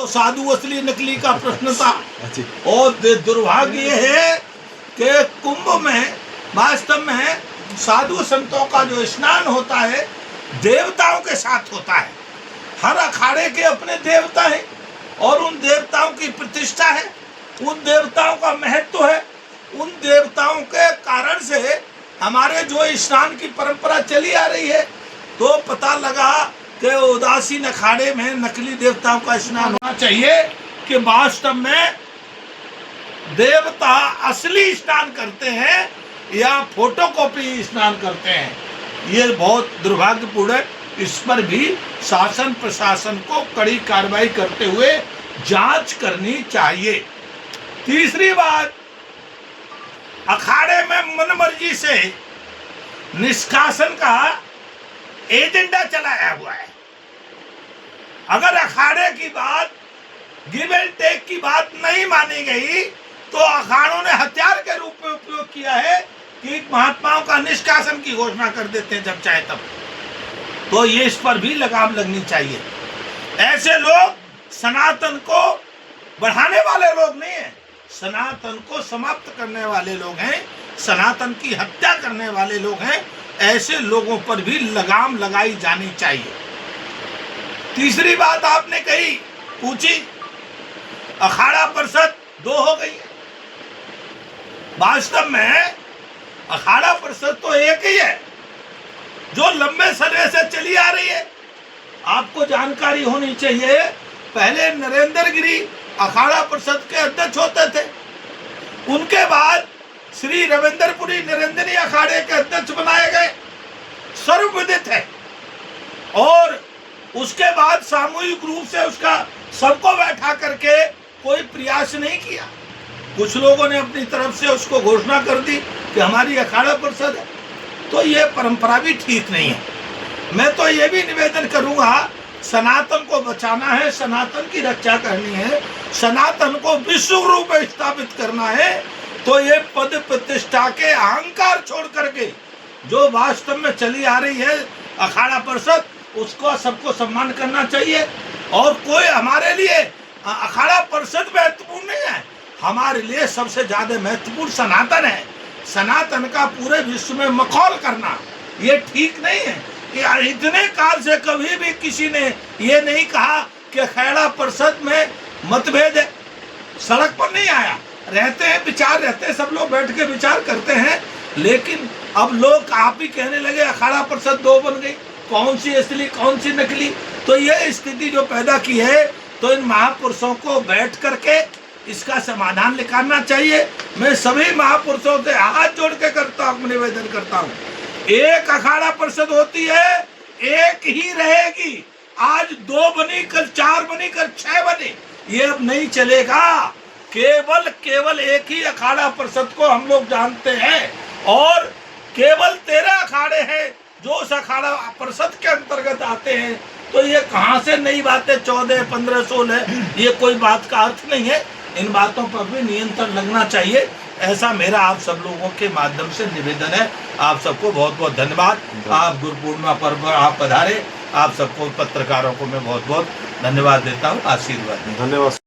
तो साधु असली नकली का प्रश्न था। और दुर्भाग्य ये है कि कुंभ में वास्तव में साधु संतों का जो स्नान होता है देवताओं के साथ होता है। हर अखाड़े के अपने देवता हैं और उन देवताओं की प्रतिष्ठा है, उन देवताओं का महत्व है। उन देवताओं के कारण से हमारे जो स्नान की परंपरा चली आ रही है, तो पता लगा कि उदासीन अखाड़े में नकली देवताओं का स्नान होना चाहिए कि वास्तव में देवता असली स्नान करते हैं या फोटोकॉपी स्नान करते हैं। ये बहुत दुर्भाग्यपूर्ण है। इस पर भी शासन प्रशासन को कड़ी कार्रवाई करते हुए जांच करनी चाहिए। तीसरी बात, अखाड़े में मनमर्जी से निष्कासन का एजेंडा चलाया हुआ है। अगर अखाड़े की बात, गिव एंड टेक की बात नहीं मानी गई तो अखाड़ों ने हथियार के रूप में उपयोग किया है कि महात्माओं का निष्कासन की घोषणा कर देते हैं जब चाहे तब। तो ये इस पर भी लगाम लगनी चाहिए। ऐसे लोग सनातन को बढ़ाने वाले लोग नहीं है, सनातन को समाप्त करने वाले लोग हैं, सनातन की हत्या करने वाले लोग हैं। ऐसे लोगों पर भी लगाम लगाई जानी चाहिए। तीसरी बात आपने कही, पूछी, अखाड़ा परिषद 2 हो गई है। वास्तव में अखाड़ा परिषद तो एक ही है जो लंबे समय से चली आ रही है। आपको जानकारी होनी चाहिए, पहले नरेंद्र गिरी अखाड़ा परिषद के अध्यक्ष होते थे, उनके बाद श्री रविंद्रपुरी नरेंद्री अखाड़े के अध्यक्ष बनाए गए, सर्वविदित है। और उसके बाद सामूहिक रूप से उसका सबको बैठा करके कोई प्रयास नहीं किया। कुछ लोगों ने अपनी तरफ से उसको घोषणा कर दी कि हमारी अखाड़ा परिषद है, तो ये परंपरा भी ठीक नहीं है। मैं तो ये भी निवेदन करूंगा, सनातन को बचाना है, सनातन की रक्षा करनी है, सनातन को विश्व रूप में स्थापित करना है, तो ये पद प्रतिष्ठा के अहंकार छोड़ करके जो वास्तव में चली आ रही है अखाड़ा परिषद, उसको सबको सम्मान करना चाहिए। और कोई हमारे लिए अखाड़ा परिषद महत्वपूर्ण नहीं है, हमारे लिए सबसे ज्यादा महत्वपूर्ण सनातन है। सनातन का पूरे विश्व में मखौल करना ये ठीक नहीं है। कि इतने काल से कभी भी किसी ने ये नहीं कहा कि अखाड़ा परिषद में मतभेद है, सड़क पर नहीं आया, रहते हैं, विचार रहते हैं, सब लोग बैठ के विचार करते हैं। लेकिन अब लोग आप ही कहने लगे अखाड़ा परिषद 2 बन गई, कौन सी असली कौन सी नकली। तो ये स्थिति जो पैदा की है, तो इन महापुरुषों को बैठ करके इसका समाधान निकालना चाहिए। मैं सभी महापुरुषों से हाथ जोड़ के करता हूँ, निवेदन करता हूँ, एक अखाड़ा परिषद होती है, एक ही रहेगी। आज 2 बनी, कल 4 बनी, कल 6 बनी, ये अब नहीं चलेगा। केवल एक ही अखाड़ा परिषद को हम लोग जानते हैं और केवल 13 अखाड़े हैं जो उस अखाड़ा परिषद के अंतर्गत आते हैं। तो ये कहाँ से नई बातें 14, 15, 16, ये कोई बात का अर्थ नहीं है। इन बातों पर भी नियंत्रण लगना चाहिए, ऐसा मेरा आप सब लोगों के माध्यम से निवेदन है। आप सबको बहुत बहुत धन्यवाद। आप गुरु पूर्णिमा पर्व आप पधारे, आप सबको पत्रकारों को मैं बहुत बहुत धन्यवाद देता हूँ, आशीर्वाद। धन्यवाद।